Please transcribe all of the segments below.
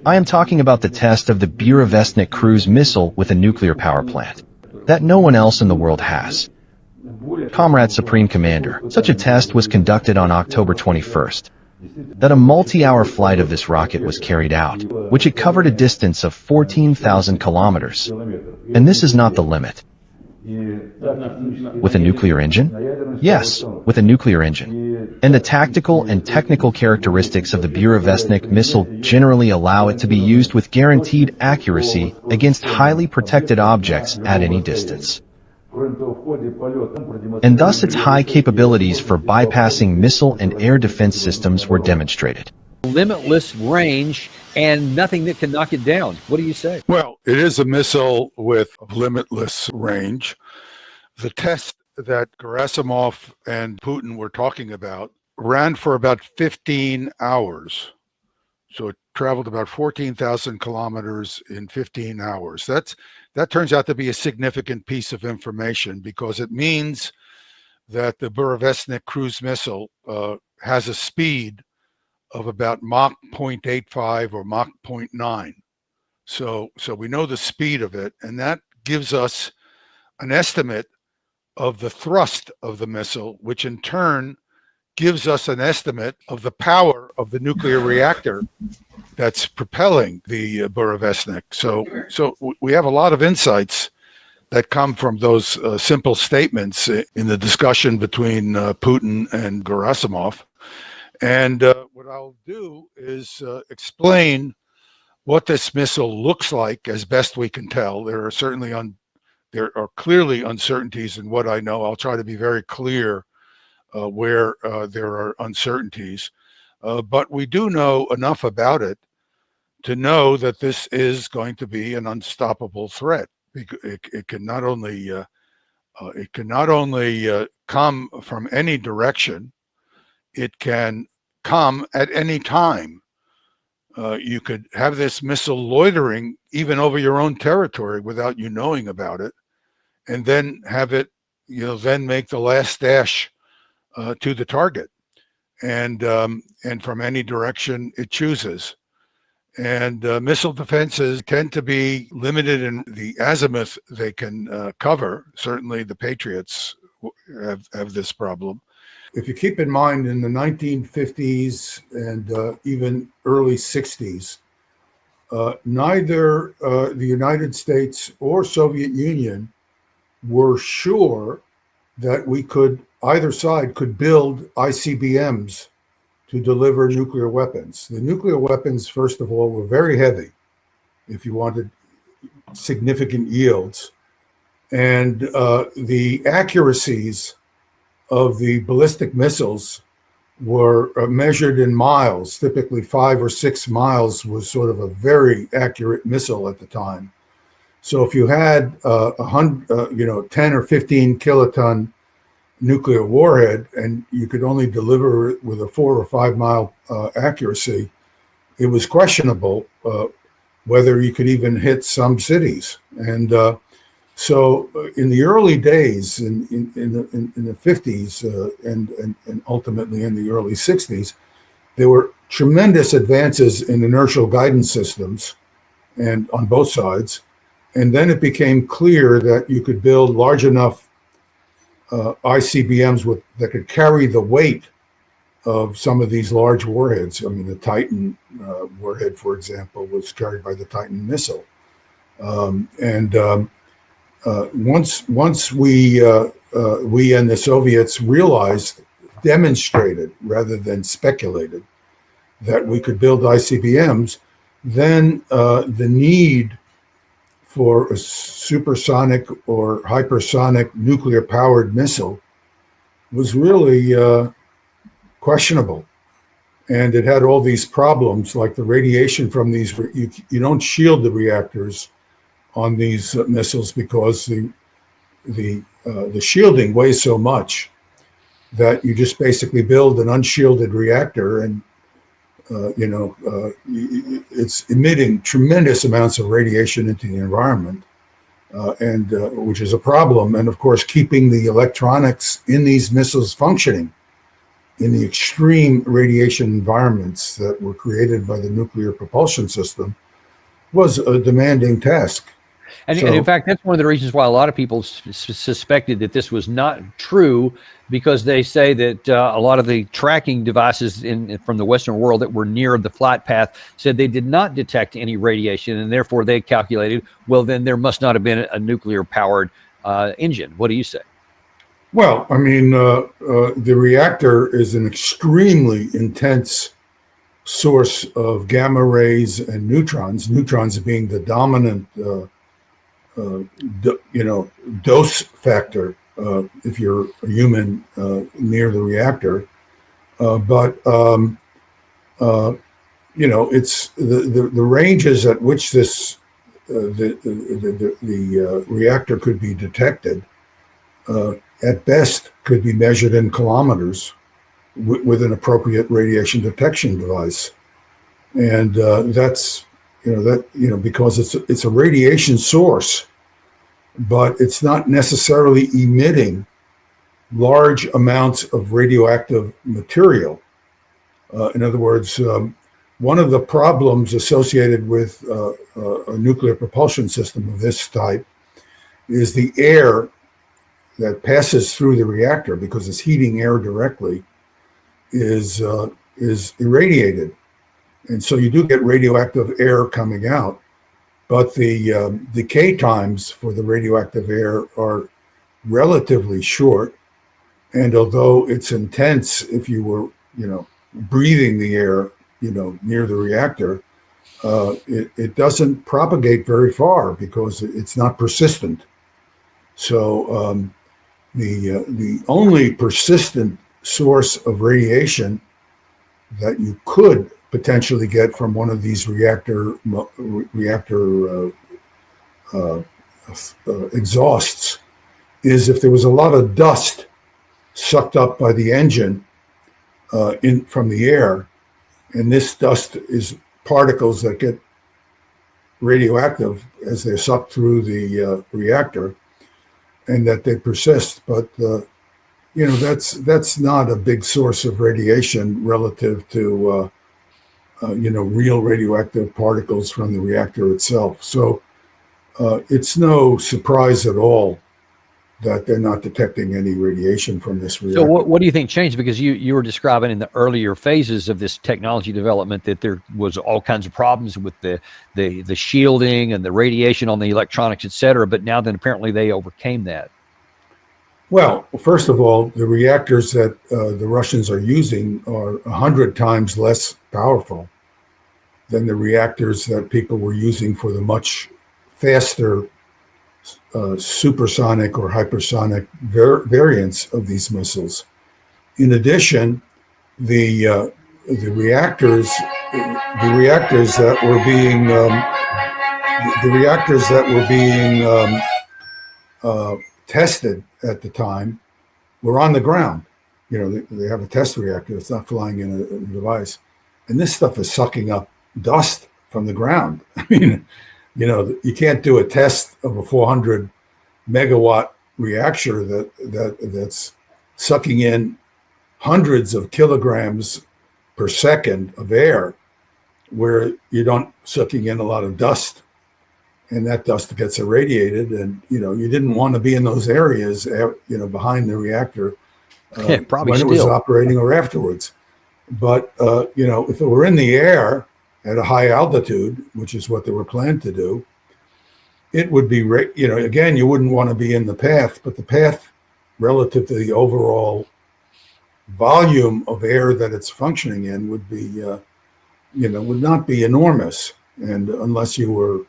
I am talking about the test of the Burevestnik cruise missile with a nuclear power plant that no one else in the world has. Comrade Supreme Commander, such a test was conducted on October 21st. That a multi-hour flight of this rocket was carried out, which it covered a distance of 14,000 kilometers. And this is not the limit. With a nuclear engine? Yes, with a nuclear engine. And the tactical and technical characteristics of the Burevestnik missile generally allow it to be used with guaranteed accuracy against highly protected objects at any distance. And thus its high capabilities for bypassing missile and air defense systems were demonstrated. Limitless range and nothing that can knock it down. What do you say? Well, it is a missile with limitless range. The test that Gerasimov and Putin were talking about ran for about 15 hours. So it traveled about 14,000 kilometers in 15 hours. That turns out to be a significant piece of information because it means that the Burevestnik cruise missile has a speed of about Mach 0.85 or Mach 0.9. So we know the speed of it, and that gives us an estimate of the thrust of the missile, which in turn gives us an estimate of the power of the nuclear reactor that's propelling the Burevestnik. So we have a lot of insights that come from those simple statements in the discussion between Putin and Gerasimov. And what I'll do is explain what this missile looks like as best we can tell. There are clearly uncertainties in what I know. I'll try to be very clear where there are uncertainties. But we do know enough about it to know that this is going to be an unstoppable threat. It can not only come from any direction, it can come at any time. You could have this missile loitering even over your own territory without you knowing about it, and then have it, then make the last dash to the target, and from any direction it chooses. And missile defenses tend to be limited in the azimuth they can cover. Certainly the Patriots have this problem. If you keep in mind, in the 1950s and even early 60s, neither the United States or Soviet Union were sure that either side could build ICBMs to deliver nuclear weapons. The nuclear weapons, first of all, were very heavy if you wanted significant yields. And the accuracies of the ballistic missiles were measured in miles. Typically 5 or 6 miles was sort of a very accurate missile at the time. So if you had 10 or 15 kiloton nuclear warhead and you could only deliver it with a 4 or 5 mile accuracy, it was questionable whether you could even hit some cities. And so in the early days, in the 50s and ultimately in the early 60s, there were tremendous advances in inertial guidance systems and on both sides. And then it became clear that you could build large enough ICBMs that could carry the weight of some of these large warheads. I mean, the Titan warhead, for example, was carried by the Titan missile. Once we and the Soviets demonstrated rather than speculated that we could build ICBMs, then the need for a supersonic or hypersonic nuclear-powered missile was really questionable. And it had all these problems, like the radiation from these. You don't shield the reactors on these missiles because the shielding weighs so much that you just basically build an unshielded reactor, and it's emitting tremendous amounts of radiation into the environment, and which is a problem. And of course, keeping the electronics in these missiles functioning in the extreme radiation environments that were created by the nuclear propulsion system was a demanding task. And in fact, that's one of the reasons why a lot of people suspected that this was not true, because they say that a lot of the tracking devices from the Western world that were near the flight path said they did not detect any radiation, and therefore they calculated, well, then there must not have been a nuclear-powered engine. What do you say? Well, I mean, the reactor is an extremely intense source of gamma rays and neutrons being the dominant dose factor if you're a human near the reactor. It's the ranges at which this the reactor could be detected at best could be measured in kilometers with an appropriate radiation detection device, and that's because it's a radiation source, but it's not necessarily emitting large amounts of radioactive material. In other words, one of the problems associated with a nuclear propulsion system of this type is the air that passes through the reactor, because it's heating air directly, is irradiated. And so you do get radioactive air coming out, but the decay times for the radioactive air are relatively short. And although it's intense, if you were, breathing the air, near the reactor, it doesn't propagate very far because it's not persistent. So the only persistent source of radiation that you could potentially get from one of these reactor exhausts is if there was a lot of dust sucked up by the engine from the air, and this dust is particles that get radioactive as they're sucked through the reactor, and that they persist. But that's not a big source of radiation relative to real radioactive particles from the reactor itself. So it's no surprise at all that they're not detecting any radiation from this reactor. So what do you think changed? Because you were describing in the earlier phases of this technology development that there was all kinds of problems with the shielding and the radiation on the electronics, et cetera, but now then apparently they overcame that. Well, first of all, the reactors that the Russians are using are 100 times less powerful than the reactors that people were using for the much faster supersonic or hypersonic variants of these missiles. In addition, the reactors that were being tested at the time were on the ground. They have a test reactor. It's not flying in a device, and this stuff is sucking up dust from the ground. I mean, you can't do a test of a 400 megawatt reactor that's sucking in hundreds of kilograms per second of air, where you're not sucking in a lot of dust, and that dust gets irradiated. And you didn't want to be in those areas, behind the reactor when it was operating or afterwards. But if it were in the air at a high altitude, which is what they were planned to do, it would be, again, you wouldn't want to be in the path, but the path relative to the overall volume of air that it's functioning in would be, would not be enormous. And unless you were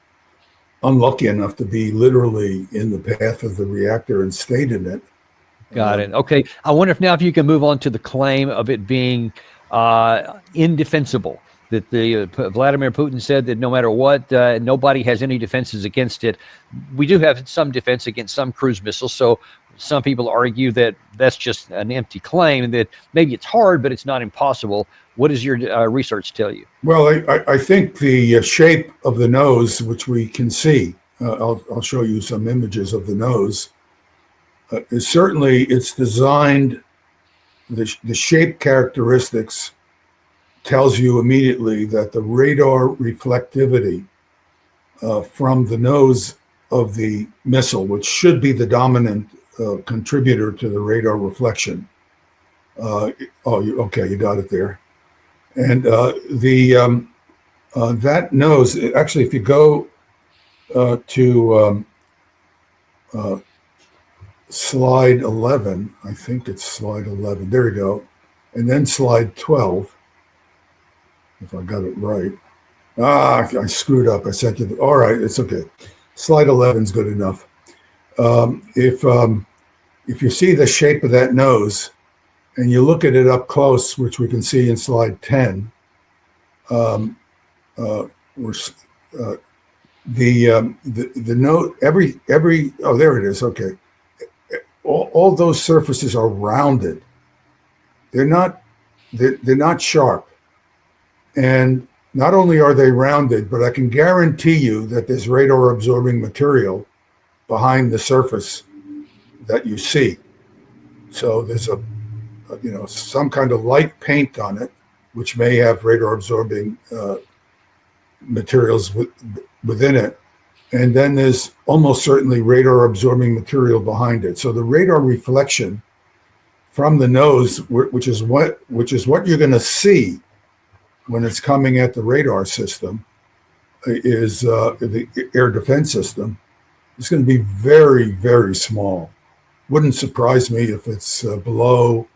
unlucky enough to be literally in the path of the reactor and stayed in it. Got it. Okay. I wonder if you can move on to the claim of it being indefensible. That Vladimir Putin said that no matter what, nobody has any defenses against it. We do have some defense against some cruise missiles, so some people argue that that's just an empty claim and that maybe it's hard, but it's not impossible. What does your research tell you? Well, I think the shape of the nose, which we can see, I'll show you some images of the nose, is certainly it's designed the shape characteristics tells you immediately that the radar reflectivity from the nose of the missile, which should be the dominant contributor to the radar reflection. Okay, you got it there. And that nose, actually, if you go to slide 11, I think it's slide 11, there you go, and then slide 12, if I got it right. I screwed up. I sent you all right, it's okay. Slide 11 is good enough. If you see the shape of that nose and you look at it up close, which we can see in slide 10, the note every oh, there it is. Okay, all those surfaces are rounded. They're not sharp, and not only are they rounded, but I can guarantee you that there's radar absorbing material behind the surface that you see. So there's some kind of light paint on it, which may have radar absorbing materials within it. And then there's almost certainly radar absorbing material behind it. So the radar reflection from the nose, which is what you're going to see when it's coming at the radar system, is the air defense system. It's going to be very, very small. Wouldn't surprise me if it's well below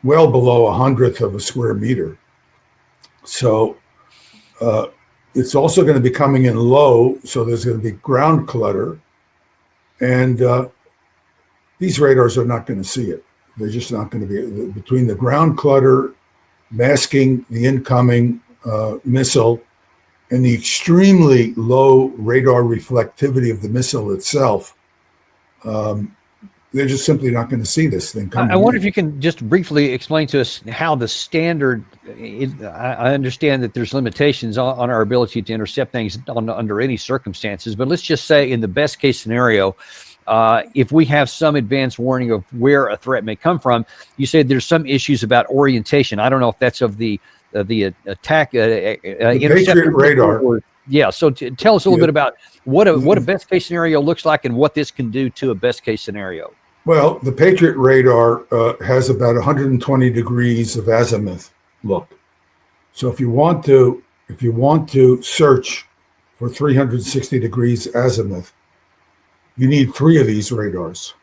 1/100th of a square meter. So it's also going to be coming in low, so there's going to be ground clutter, and these radars are not going to see it. They're just not going to be, between the ground clutter masking the incoming missile and the extremely low radar reflectivity of the missile itself. They're just simply not going to see this thing coming. I wonder if you can just briefly explain to us how the standard. I understand that there's limitations on our ability to intercept things under any circumstances, but let's just say in the best case scenario, if we have some advance warning of where a threat may come from, you said there's some issues about orientation. I don't know if that's of the attack Patriot radar. Yeah, so tell us a little bit about what a best case scenario looks like and what this can do to a best case scenario. Well, the Patriot radar has about 120 degrees of azimuth look. So if you want to search for 360 degrees azimuth, you need 3 of these radars.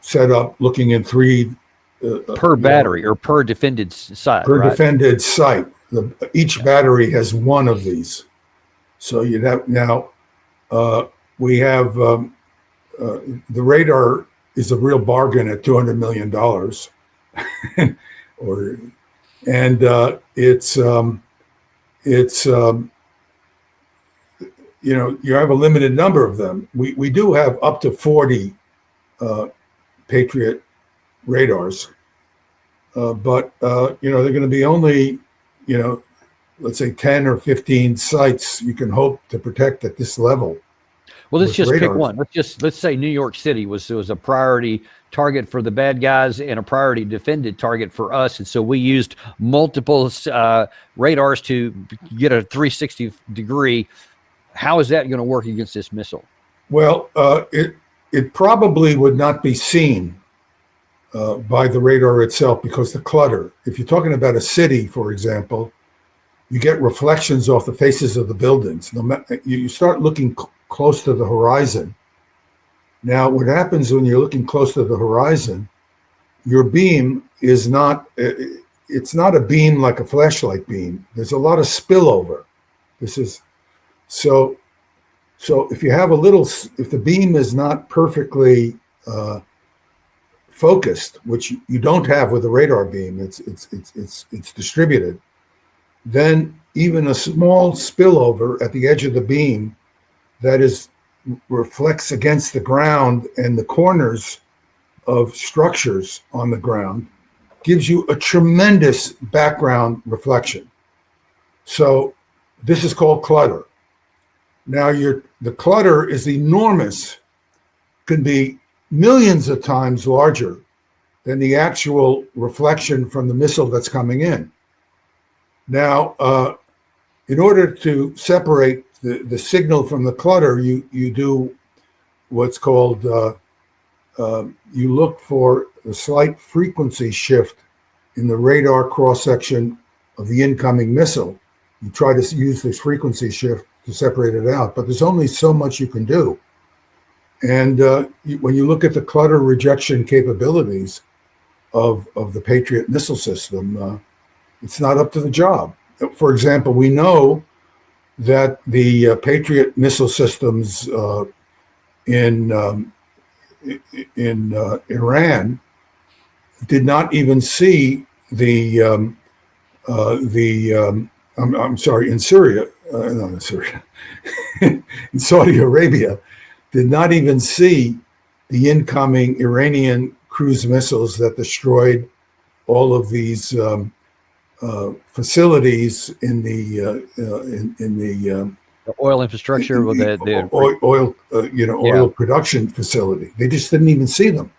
Set up looking in 3 per battery or per defended site. Per defended site. Each battery has 1 of these. So you'd have now. We have the radar is a real bargain at $200 million, you have a limited number of them. We do have up to 40 Patriot radars, but they're going to be only let's say 10 or 15 sites you can hope to protect at this level. Well, let's just pick one. Let's say New York City was a priority target for the bad guys and a priority defended target for us, and so we used multiple radars to get a 360 degree. How is that going to work against this missile? Well, it probably would not be seen by the radar itself because the clutter. If you're talking about a city, for example, you get reflections off the faces of the buildings. You start looking close to the horizon. Now, what happens when you're looking close to the horizon, your beam is not, it's not a beam like a flashlight beam. There's a lot of spillover. So if you have if the beam is not perfectly focused, which you don't have with a radar beam, it's distributed, then even a small spillover at the edge of the beam that reflects against the ground and the corners of structures on the ground gives you a tremendous background reflection. So this is called clutter. Now the clutter is enormous, can be millions of times larger than the actual reflection from the missile that's coming in. Now, in order to separate the signal from the clutter, you do what's called, you look for a slight frequency shift in the radar cross-section of the incoming missile. You try to use this frequency shift to separate it out, but there's only so much you can do. And when you look at the clutter rejection capabilities of the Patriot missile system, it's not up to the job. For example, we know that the Patriot missile systems in Iran did not even see I'm sorry, in Syria, not in Syria, in Saudi Arabia, did not even see the incoming Iranian cruise missiles that destroyed all of these facilities in the oil infrastructure with the oil production facility. They just didn't even see them.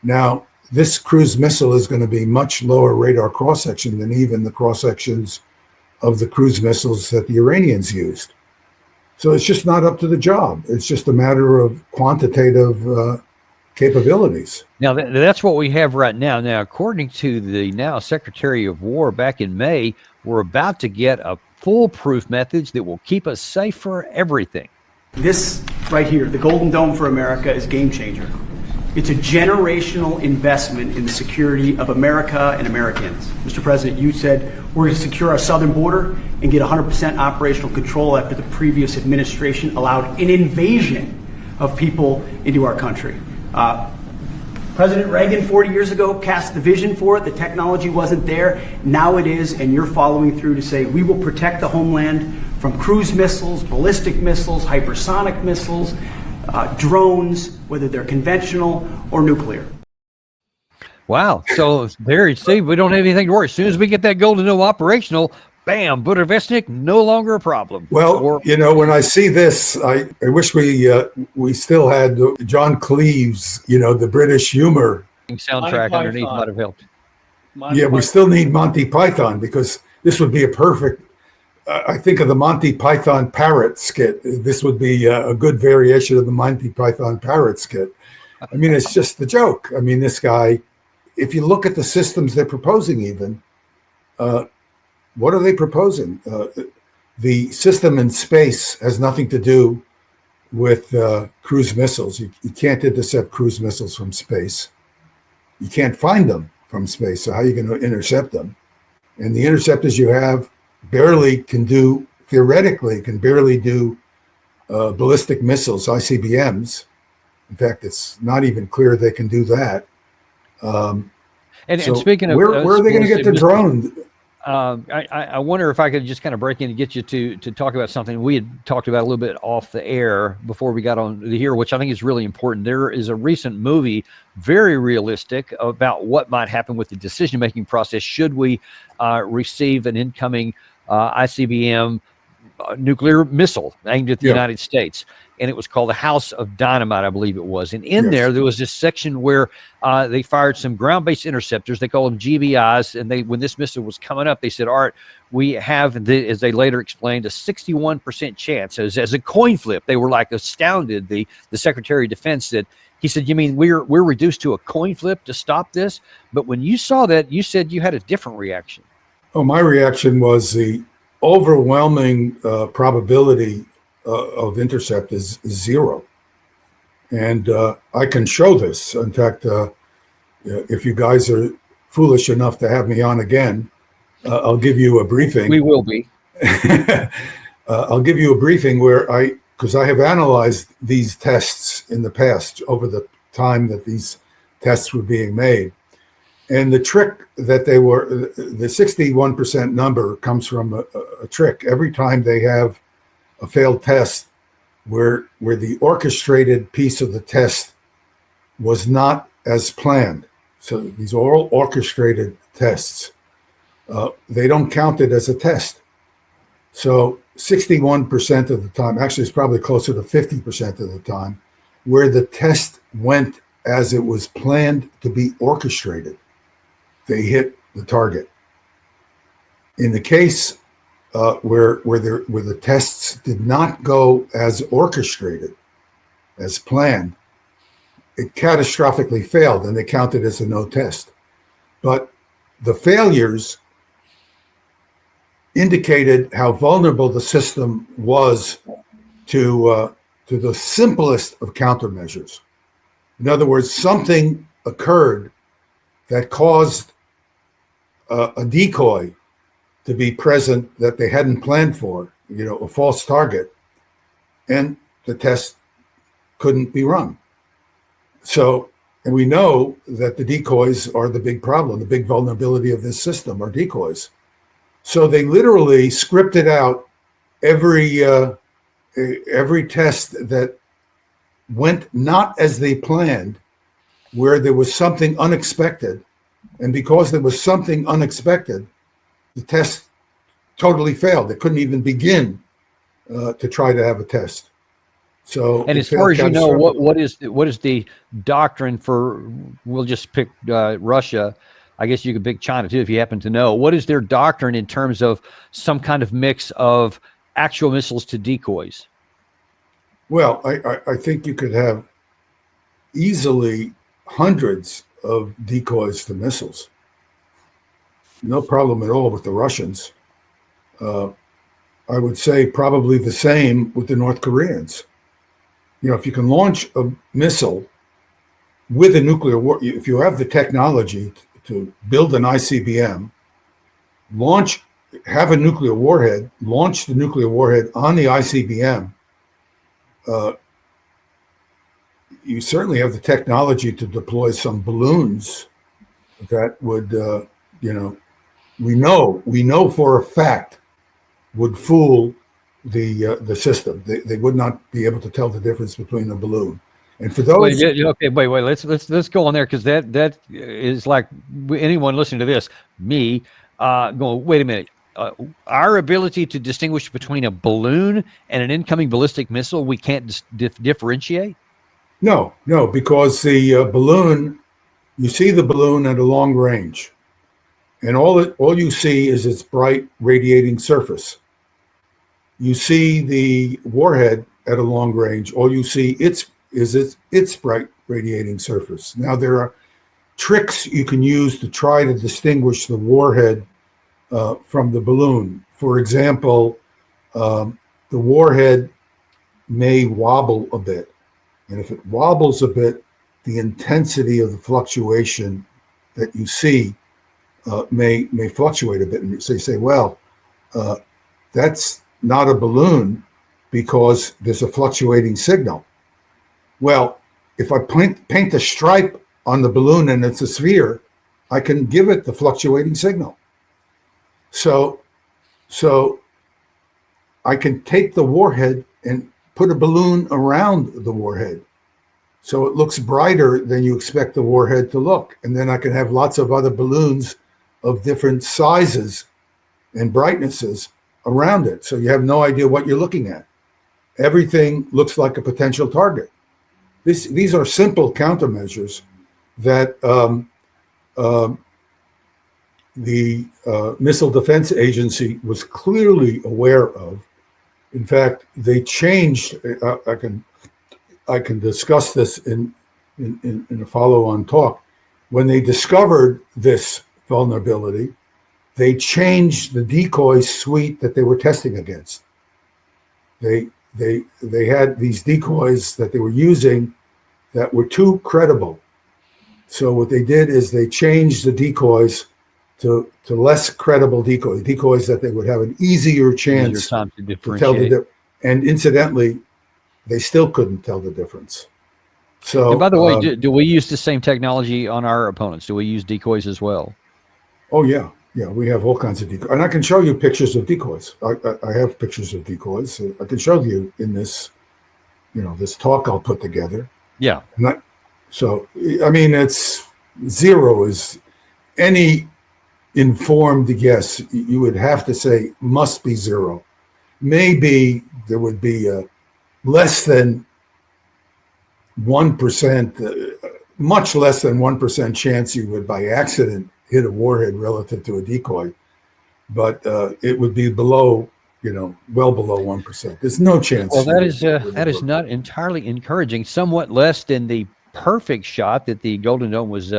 Now, this cruise missile is going to be much lower radar cross-section than even the cross-sections of the cruise missiles that the Iranians used. So it's just not up to the job. It's just a matter of quantitative capabilities. Now, that's what we have right now. Now, according to the now Secretary of War back in May, we're about to get a foolproof method that will keep us safe for everything. This right here, the Golden Dome for America, is a game changer. It's a generational investment in the security of America and Americans. Mr. President, you said we're going to secure our southern border and get 100% operational control after the previous administration allowed an invasion of people into our country. President Reagan 40 years ago cast the vision for it. The technology wasn't there. Now it is, and you're following through to say we will protect the homeland from cruise missiles, ballistic missiles, hypersonic missiles, drones, whether they're conventional or nuclear. Wow. So there you see, we don't have anything to worry. As soon as we get that Golden Dome operational, bam, Burevestnik, no longer a problem. Well, when I see this, I wish we still had John Cleeve's, the British humor soundtrack underneath might have helped. We still need Monty Python, because this would be a perfect, I think of the Monty Python parrot skit. This would be a good variation of the Monty Python parrot skit. I mean, it's just the joke. I mean, this guy, if you look at the systems they're proposing even, what are they proposing? The system in space has nothing to do with cruise missiles. You can't intercept cruise missiles from space. You can't find them from space, so how are you going to intercept them? And the interceptors you have theoretically can barely do ballistic missiles, ICBMs. In fact, it's not even clear they can do that. And speaking of where are they going to get the drone? I wonder if I could just kind of break in and get you to talk about something we had talked about a little bit off the air before we got on here, which I think is really important. There is a recent movie, very realistic, about what might happen with the decision-making process should we receive an incoming ICBM nuclear missile aimed at the United States. And it was called The House of Dynamite, I believe it was. And in there was this section where they fired some ground-based interceptors. They call them GBIs. And when this missile was coming up, they said, all right, we have, as they later explained, a 61% chance. As a coin flip, they were like astounded. The Secretary of Defense said, he said, you mean we're reduced to a coin flip to stop this? But when you saw that, you said you had a different reaction. Oh, my reaction was the overwhelming probability of intercept is zero. And I can show this. In fact, if you guys are foolish enough to have me on again, I'll give you a briefing. We will be. I'll give you a briefing because I have analyzed these tests in the past over the time that these tests were being made. And the trick that the 61% number comes from a trick. Every time they have a failed test where the orchestrated piece of the test was not as planned. So these are all orchestrated tests. They don't count it as a test. So 61% of the time, actually it's probably closer to 50% of the time, where the test went as it was planned to be orchestrated, they hit the target. In the case where the tests did not go as orchestrated, as planned, it catastrophically failed, and they counted as a no test. But the failures indicated how vulnerable the system was to the simplest of countermeasures. In other words, something occurred that caused a decoy to be present that they hadn't planned for, a false target, and the test couldn't be run. So, and we know that the decoys are the big problem, the big vulnerability of this system are decoys. So they literally scripted out every test that went not as they planned, where there was something unexpected. And because there was something unexpected, the test totally failed. They couldn't even begin to try to have a test. So, and as far as you know, what is the doctrine for? We'll just pick Russia. I guess you could pick China too if you happen to know. What is their doctrine in terms of some kind of mix of actual missiles to decoys? Well, I think you could have easily hundreds of decoys to missiles. No problem at all with the Russians. I would say probably the same with the North Koreans. If you can launch a missile with a nuclear war, if you have the technology to build an ICBM, have a nuclear warhead, launch the nuclear warhead on the ICBM, you certainly have the technology to deploy some balloons that would, we know for a fact would fool the system. They would not be able to tell the difference between a balloon. And for those, wait. Let's go on there, because that is like anyone listening to this, me going, wait a minute. Our ability to distinguish between a balloon and an incoming ballistic missile, we can't differentiate? No, because the balloon, you see the balloon at a long range, and all you see is its bright radiating surface. You see the warhead at a long range, all you see is its bright radiating surface. Now, there are tricks you can use to try to distinguish the warhead from the balloon. For example, the warhead may wobble a bit. And if it wobbles a bit, the intensity of the fluctuation that you see may fluctuate a bit. And so you say, well, that's not a balloon because there's a fluctuating signal. Well, if I paint a stripe on the balloon and it's a sphere, I can give it the fluctuating signal. So I can take the warhead and put a balloon around the warhead so it looks brighter than you expect the warhead to look. And then I can have lots of other balloons of different sizes and brightnesses around it. So you have no idea what you're looking at. Everything looks like a potential target. These are simple countermeasures that the Missile Defense Agency was clearly aware of. In fact, they changed. I can discuss this in a follow-on talk. When they discovered this vulnerability, they changed the decoy suite that they were testing against. They had these decoys that they were using that were too credible. So what they did is they changed the decoys to less credible decoys that they would have an easier chance to tell the difference. And incidentally, they still couldn't tell the difference. So, and by the way, do we use the same technology on our opponents? Do we use decoys as well? Oh yeah, we have all kinds of decoys, and I can show you pictures of decoys. I have pictures of decoys. I can show you in this, this talk I'll put together. Yeah. It's zero is any informed guess. You would have to say must be zero. Maybe there would be less than 1%, much less than 1% chance you would by accident hit a warhead relative to a decoy, but it would be below, well below 1%. There's no chance. Well, that is not entirely encouraging. Somewhat less than the perfect shot that the Golden Dome was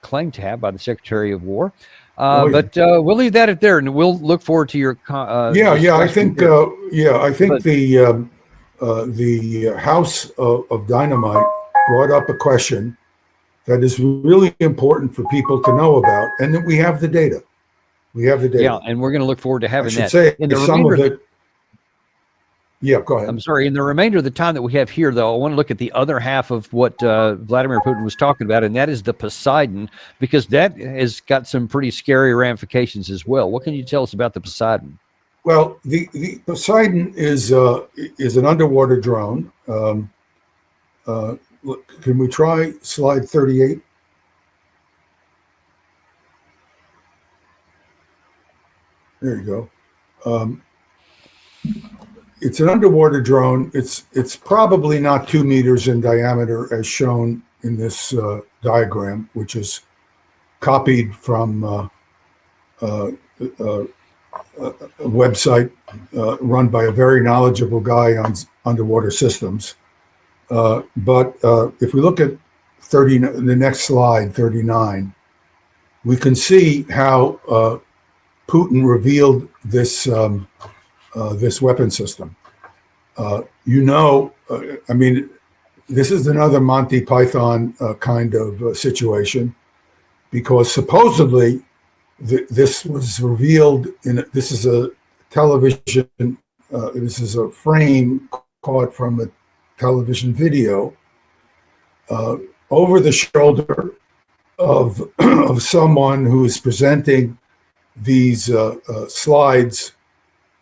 claimed to have by the Secretary of War. But we'll leave that at there, and we'll look forward to your. I think the House of Dynamite brought up a question that is really important for people to know about, and that we have the data. Yeah, and we're going to look forward to having that. Say in the some of it. Yeah, go ahead. I'm sorry. In the remainder of the time that we have here, though, I want to look at the other half of what Vladimir Putin was talking about, and that is the Poseidon, because that has got some pretty scary ramifications as well. What can you tell us about the Poseidon? Well, the Poseidon is an underwater drone. Can we try slide 38? There you go. It's an underwater drone. It's probably not 2 meters in diameter as shown in this diagram, which is copied from a website run by a very knowledgeable guy on underwater systems. But if we look at the next slide, 39, we can see how Putin revealed this this weapon system. This is another Monty Python kind of situation, because supposedly this was revealed this is a television, this is a frame caught from a television video over the shoulder of someone who is presenting these slides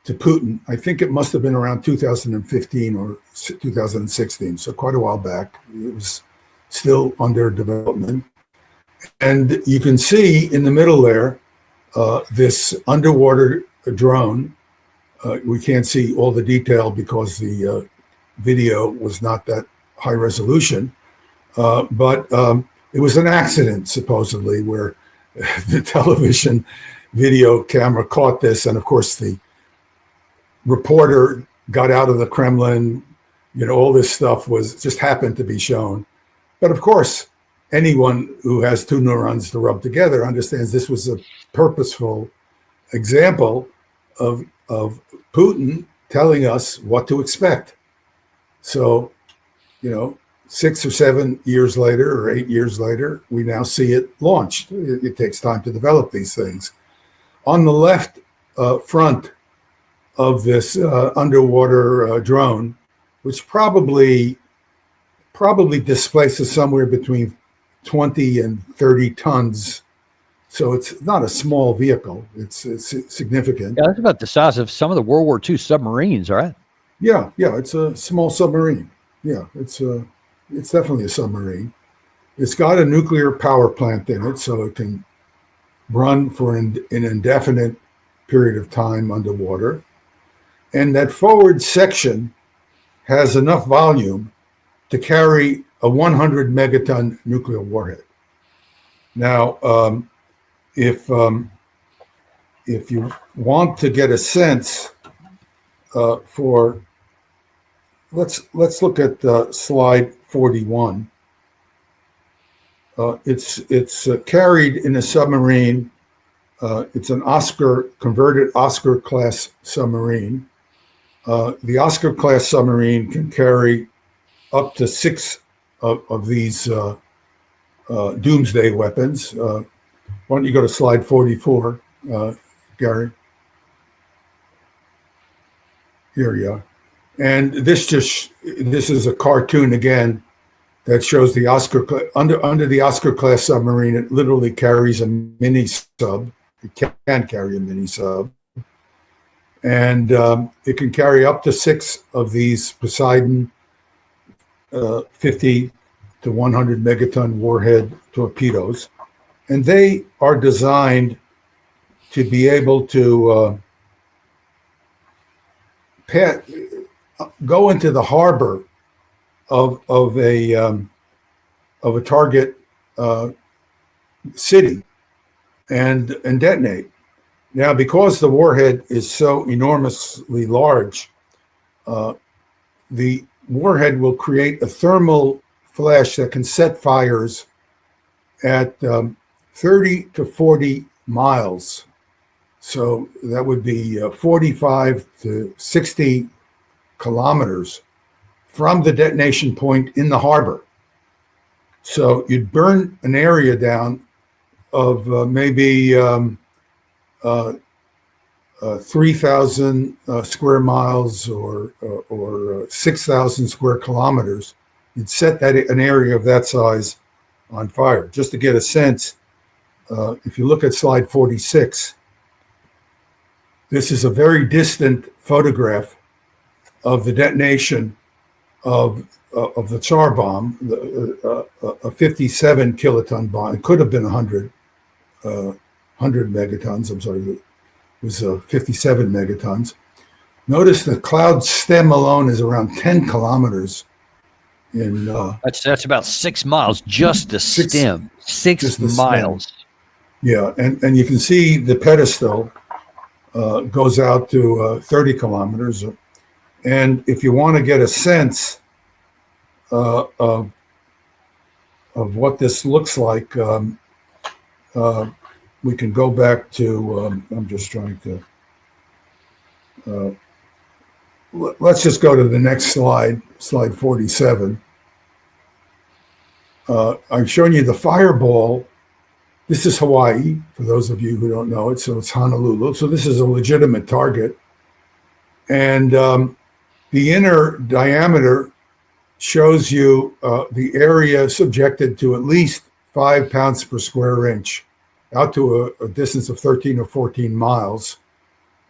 to Putin. I think it must have been around 2015 or 2016, so quite a while back. It was still under development. And you can see in the middle there, this underwater drone. We can't see all the detail because the video was not that high resolution, but it was an accident, supposedly, where the television video camera caught this, and of course the reporter got out of the Kremlin. All this stuff just happened to be shown. But of course, anyone who has two neurons to rub together understands this was a purposeful example of Putin telling us what to expect. So, 6 or 7 years later or 8 years later, we now see it launched. It takes time to develop these things. On the left front of this underwater drone, which probably displaces somewhere between 20 and 30 tons. So it's not a small vehicle. It's significant. Yeah, that's about the size of some of the World War II submarines, right? Yeah, it's a small submarine. Yeah, it's definitely a submarine. It's got a nuclear power plant in it, so it can run for an indefinite period of time underwater. And that forward section has enough volume to carry a 100 megaton nuclear warhead. Now, if you want to get a sense for, let's look at slide 41. It's carried in a submarine. It's an converted Oscar class submarine. The Oscar class submarine can carry up to 6 of these doomsday weapons. Why don't you go to slide 44, Gary? Here you are. And this is a cartoon again that shows the Oscar under the Oscar class submarine. It literally carries a mini sub. It can carry a mini sub, and it can carry up to 6 of these Poseidon 50 to 100 megaton warhead torpedoes, and they are designed to be able to go into the harbor of a of a target city and detonate. Now, because the warhead is so enormously large, the warhead will create a thermal flash that can set fires at 30 to 40 miles. So that would be 45 to 60 kilometers from the detonation point in the harbor. So you'd burn an area down of maybe 3,000 square miles or 6,000 square kilometers. You'd set an area of that size on fire. Just to get a sense, if you look at slide 46, this is a very distant photograph of the detonation of the Tsar bomb, a 57 kiloton bomb. It could have been 100 megatons. I'm sorry, it was 57 megatons. Notice the cloud stem alone is around 10 kilometers. That's about 6 miles, just the stem. 6 miles. Stem. Yeah, and you can see the pedestal goes out to 30 kilometers. And if you want to get a sense of what this looks like, we can go back to, I'm just trying to, let's just go to the next slide, slide 47. I'm showing you the fireball. This is Hawaii, for those of you who don't know it. So it's Honolulu. So this is a legitimate target. And the inner diameter shows you the area subjected to at least 5 pounds per square inch, out to a distance of 13 or 14 miles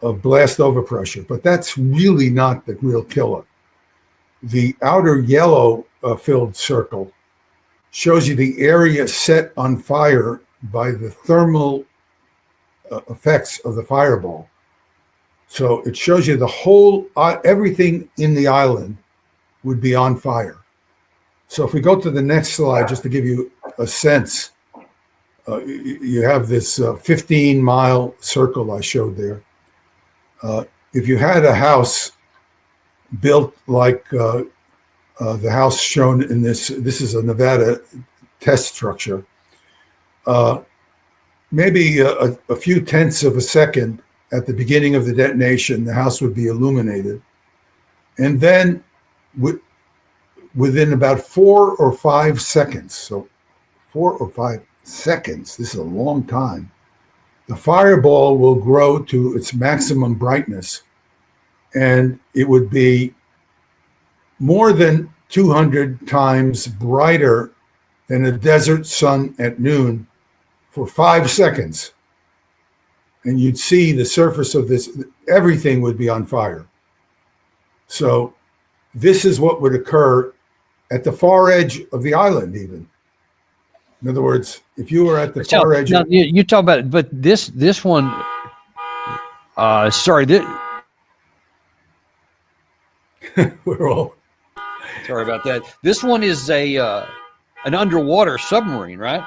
of blast overpressure. But that's really not the real killer. The outer yellow filled circle shows you the area set on fire by the thermal effects of the fireball. So it shows you the whole, everything in the island would be on fire. So if we go to the next slide, just to give you a sense, you have this 15-mile circle I showed there. If you had a house built like the house shown in this is a Nevada test structure, maybe a few tenths of a second at the beginning of the detonation, the house would be illuminated. And then within about 4 or 5 seconds, so 4 or 5 seconds, this is a long time, the fireball will grow to its maximum brightness, and it would be more than 200 times brighter than a desert sun at noon for 5 seconds. And you'd see the surface of this, everything would be on fire. So this is what would occur at the far edge of the island, even. In other words, if you were at the far edge. Now, you talk about it, but this one, sorry, we're all. Sorry about that. This one is an underwater submarine, right?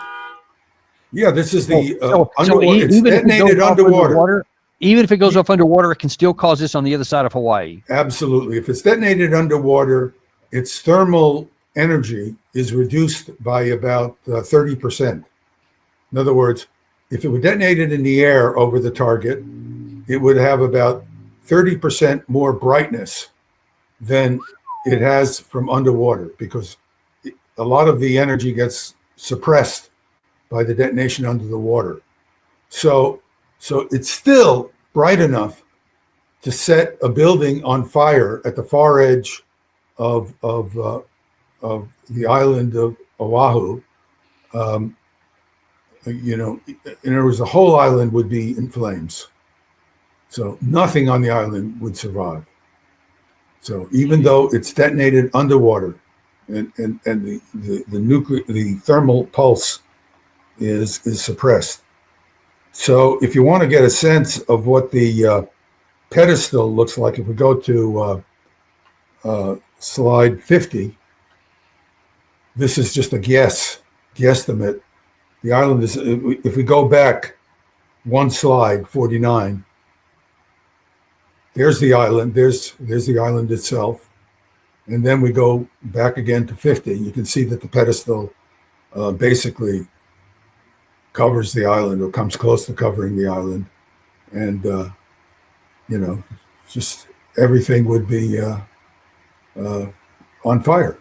Yeah, this is the it's detonated underwater. Even if it goes off underwater, it can still cause this on the other side of Hawaii. Absolutely. If it's detonated underwater, its thermal energy is reduced by about 30%. In other words, if it were detonated in the air over the target, it would have about 30% more brightness than it has from underwater, because a lot of the energy gets suppressed by the detonation under the water. So it's still bright enough to set a building on fire at the far edge of the island of Oahu. In other words, the whole island would be in flames. So nothing on the island would survive. So even though it's detonated underwater, and the thermal pulse is suppressed. So if you want to get a sense of what the pedestal looks like, if we go to slide 50, this is just a guess. guesstimate, the island is, if we go back one slide, 49, there's the island, there's the island itself. And then we go back again to 50. You can see that the pedestal basically covers the island, or comes close to covering the island. And, just everything would be on fire.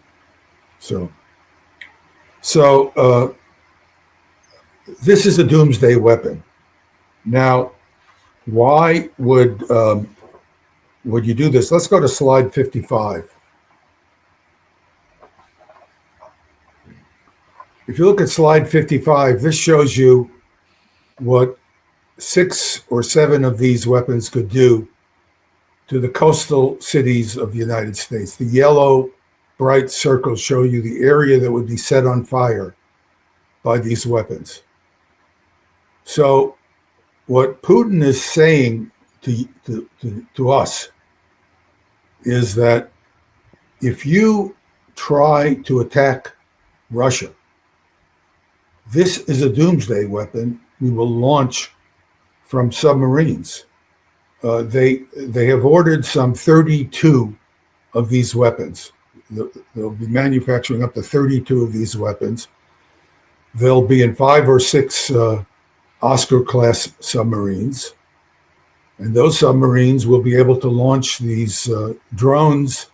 So this is a doomsday weapon. Now, why would you do this? Let's go to slide 55. If you look at slide 55, this shows you what 6 or 7 of these weapons could do to the coastal cities of the United States. The yellow bright circles show you the area that would be set on fire by these weapons. So what Putin is saying to us is that if you try to attack Russia, this is a doomsday weapon we will launch from submarines. They have ordered some 32 of these weapons. They'll be manufacturing up to 32 of these weapons. They'll be in 5 or 6 Oscar-class submarines. And those submarines will be able to launch these drones,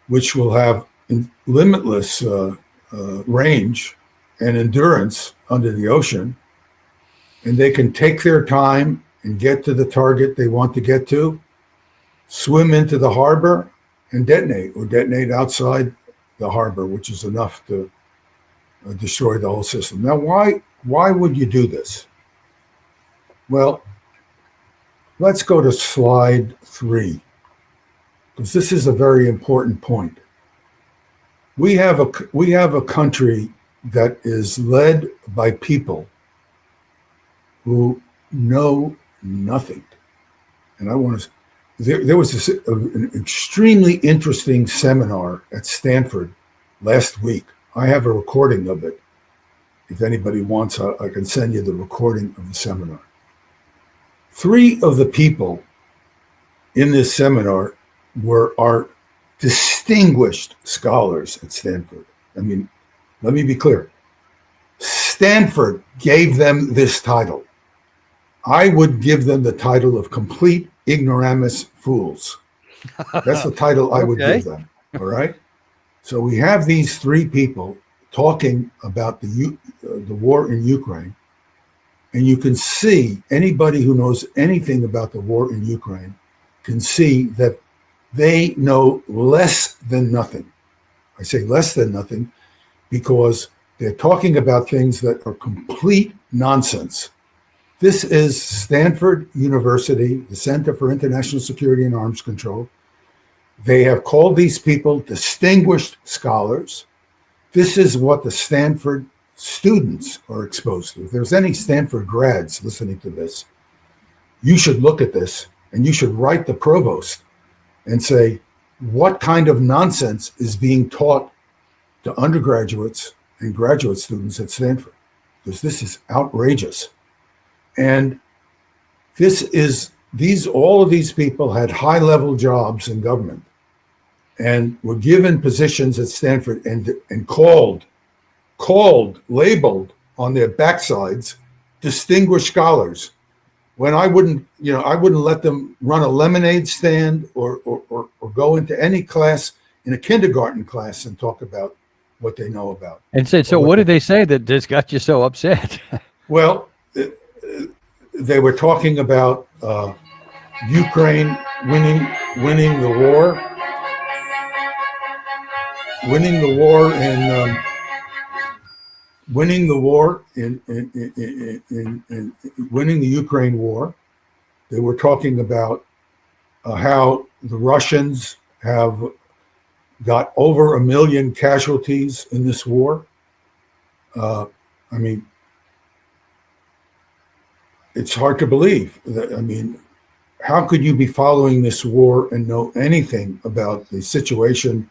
which will have limitless range and endurance under the ocean. And they can take their time and get to the target they want to get to, swim into the harbor, and detonate, or detonate outside the harbor, which is enough to destroy the whole system. Now, why would you do this? Well, let's go to slide 3, because this is a very important point. We have a country that is led by people who know nothing. And I want to. There was an extremely interesting seminar at Stanford last week. I have a recording of it. If anybody wants, I can send you the recording of the seminar. 3 of the people in this seminar are distinguished scholars at Stanford. I mean, let me be clear. Stanford gave them this title. I would give them the title of complete ignoramus fools. That's the title I would give them. All right. So we have these 3 people talking about the war in Ukraine, and you can see, anybody who knows anything about the war in Ukraine can see that they know less than nothing. I say less than nothing because they're talking about things that are complete nonsense. This is Stanford University, the Center for International Security and Arms Control. They have called these people distinguished scholars. This is what the Stanford students are exposed to. If there's any Stanford grads listening to this, you should look at this and you should write the provost and say, what kind of nonsense is being taught to undergraduates and graduate students at Stanford? Because this is outrageous. And all of these people had high-level jobs in government and were given positions at Stanford and labeled on their backsides, distinguished scholars. When I wouldn't let them run a lemonade stand or go into any class, in a kindergarten class, and talk about what they know about. And said, so what did they say that just got you so upset? Well, they were talking about Ukraine winning the war, winning the Ukraine war. They were talking about how the Russians have got over 1 million casualties in this war. I mean, it's hard to believe. How could you be following this war and know anything about the situation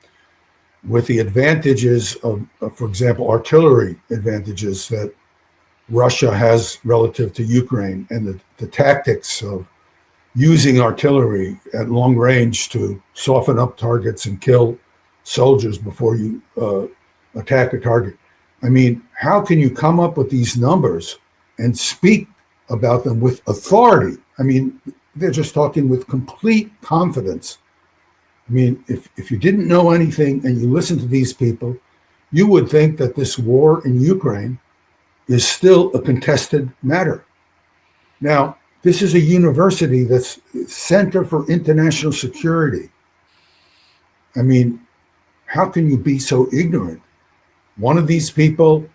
with the advantages of, for example, artillery advantages that Russia has relative to Ukraine, and the tactics of using artillery at long range to soften up targets and kill soldiers before you attack a target. I mean, how can you come up with these numbers and speak about them with authority? I mean, they're just talking with complete confidence. I mean, if you didn't know anything and you listen to these people, you would think that this war in Ukraine is still a contested matter. Now, this is a university that's Center for International Security. I mean, how can you be so ignorant? One of these people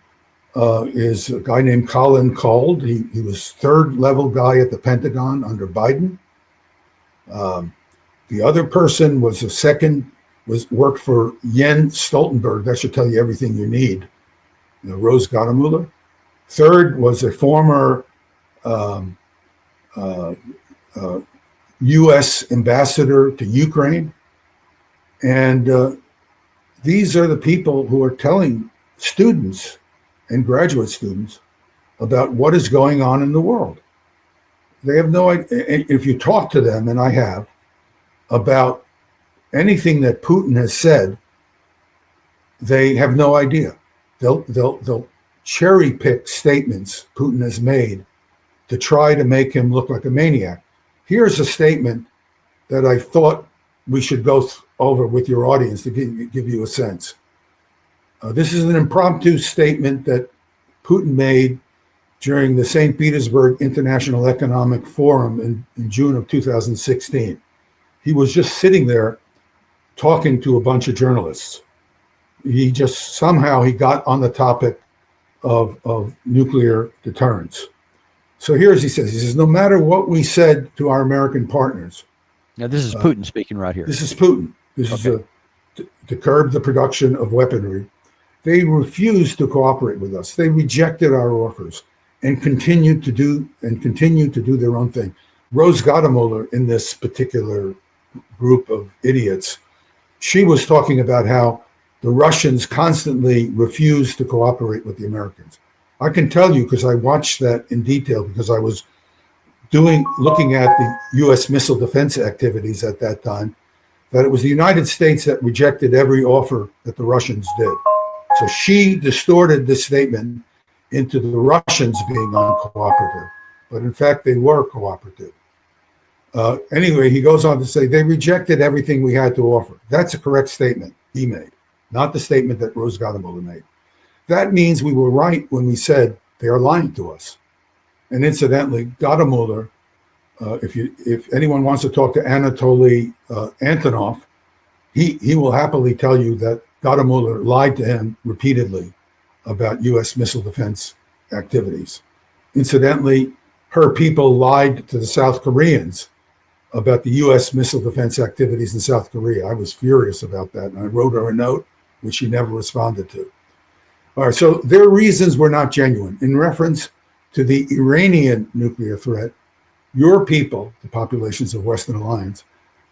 is a guy named Colin Cald. He was third level guy at the Pentagon under Biden. The other person was worked for Jens Stoltenberg. That should tell you everything you need. Rose Gottemuller. Third was a former U.S. ambassador to Ukraine. And these are the people who are telling students and graduate students about what is going on in the world. They have no idea. If you talk to them, and I have, about anything that Putin has said, they have no idea. They'll cherry pick statements Putin has made to try to make him look like a maniac. Here's a statement that I thought we should go over with your audience to give you a sense. This is an impromptu statement that Putin made during the St. Petersburg International Economic Forum in June of 2016. He was just sitting there talking to a bunch of journalists. He just somehow he got on the topic of nuclear deterrence. So he says, no matter what we said to our American partners. Now this is Putin speaking right here. This is Putin. This is to curb the production of weaponry. They refused to cooperate with us. They rejected our offers and continued to do their own thing. Rose Gottemuller, in this particular group of idiots, she was talking about how the Russians constantly refused to cooperate with the Americans. I can tell you, because I watched that in detail, because I was looking at the U.S. missile defense activities at that time, that it was the United States that rejected every offer that the Russians did. So she distorted this statement into the Russians being uncooperative, but in fact they were cooperative. Anyway, he goes on to say they rejected everything we had to offer. That's a correct statement he made, not the statement that Rose Gottemuller made. That means we were right when we said they are lying to us. And incidentally, Gottemuller, if anyone wants to talk to Anatoly Antonov, he will happily tell you that Gottemuller lied to him repeatedly about U.S. missile defense activities. Incidentally, her people lied to the South Koreans about the U.S. missile defense activities in South Korea. I was furious about that, and I wrote her a note, which she never responded to. All right, so their reasons were not genuine. In reference to the Iranian nuclear threat, your people, the populations of Western Alliance,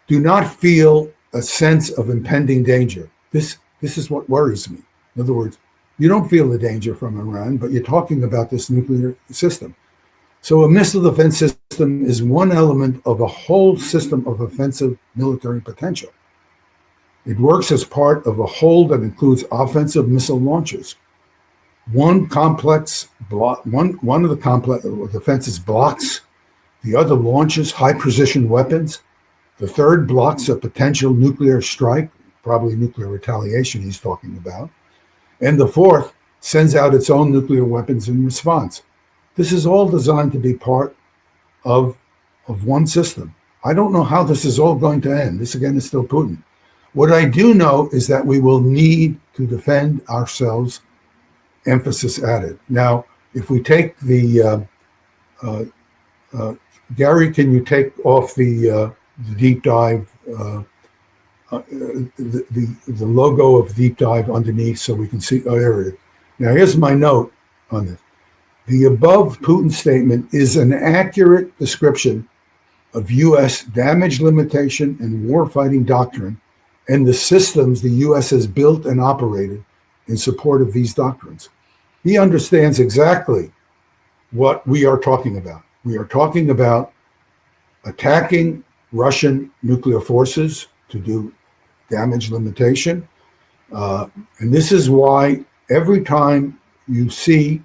do not feel a sense of impending danger. This is what worries me. In other words, you don't feel the danger from Iran, but you're talking about this nuclear system. So a missile defense system is one element of a whole system of offensive military potential. It works as part of a whole that includes offensive missile launches. One of the complex defenses blocks, the other launches high precision weapons. The third blocks a potential nuclear strike, probably nuclear retaliation he's talking about. And the fourth sends out its own nuclear weapons in response. This is all designed to be part of one system. I don't know how this is all going to end. This, again, is still Putin. What I do know is that we will need to defend ourselves, emphasis added. Now, if we take the, Gary, can you take off the deep dive, the logo of deep dive underneath so we can see, oh, there it is. Now, here's my note on this. The above Putin statement is an accurate description of U.S. damage limitation and warfighting doctrine and the systems the U.S. has built and operated in support of these doctrines. He understands exactly what we are talking about. We are talking about attacking Russian nuclear forces to do damage limitation. And this is why every time you see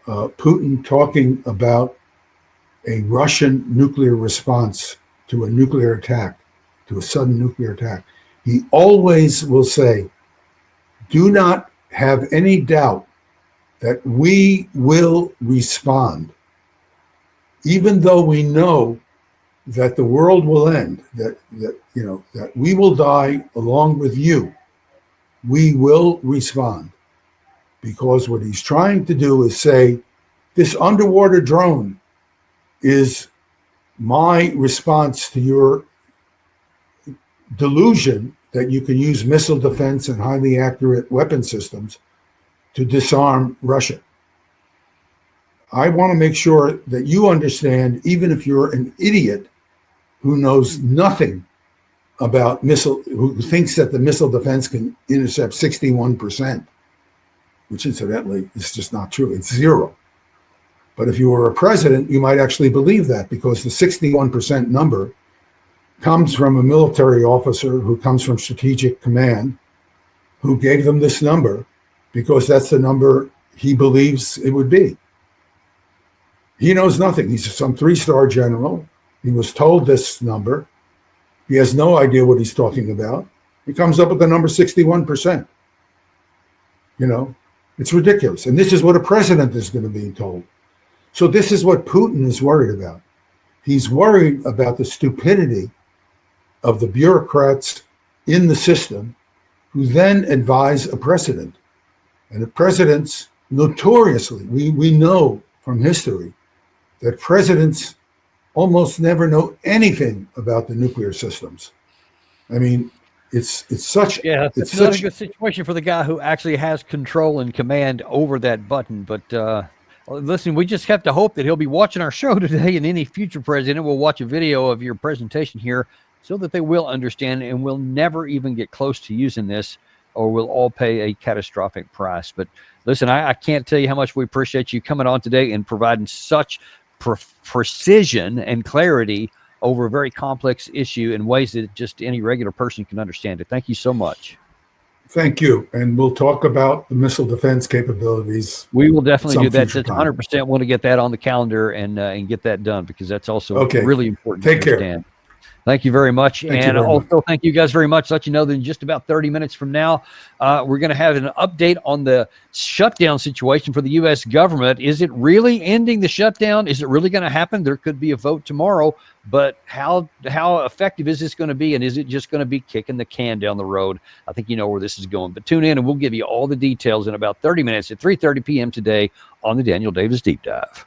Putin talking about a Russian nuclear response to a nuclear attack, to a sudden nuclear attack, he always will say, do not have any doubt that we will respond, even though we know that the world will end, that we will die along with you. We will respond, because what he's trying to do is say, this underwater drone is my response to your delusion that you can use missile defense and highly accurate weapon systems to disarm Russia. I want to make sure that you understand, even if you're an idiot who knows nothing about who thinks that the missile defense can intercept 61%, which incidentally is just not true. It's zero. But if you were a president, you might actually believe that, because the 61% number comes from a military officer who comes from Strategic Command, who gave them this number because that's the number he believes it would be. He knows nothing. He's some 3-star general. He was told this number. He has no idea what he's talking about. He comes up with the number 61%. It's ridiculous. And this is what a president is going to be told. So this is what Putin is worried about. He's worried about the stupidity of the bureaucrats in the system who then advise a president. And the presidents, notoriously, we know from history that presidents almost never know anything about the nuclear systems. I mean, it's such it's not a good situation for the guy who actually has control and command over that button. But listen, we just have to hope that he'll be watching our show today, and any future president will watch a video of your presentation here so that they will understand and will never even get close to using this, or we'll all pay a catastrophic price. But listen, I can't tell you how much we appreciate you coming on today and providing such precision and clarity over a very complex issue in ways that just any regular person can understand it. Thank you so much. Thank you. And we'll talk about the missile defense capabilities. We will definitely do that. That's 100% want to get that on the calendar and get that done, because that's also really important to understand. Care. Thank you very much. Thank you guys very much. Let you know that in just about 30 minutes from now, we're going to have an update on the shutdown situation for the U.S. government. Is it really ending the shutdown? Is it really going to happen? There could be a vote tomorrow, but how effective is this going to be? And is it just going to be kicking the can down the road? I think you know where this is going. But tune in and we'll give you all the details in about 30 minutes at 3:30 p.m. today on the Daniel Davis Deep Dive.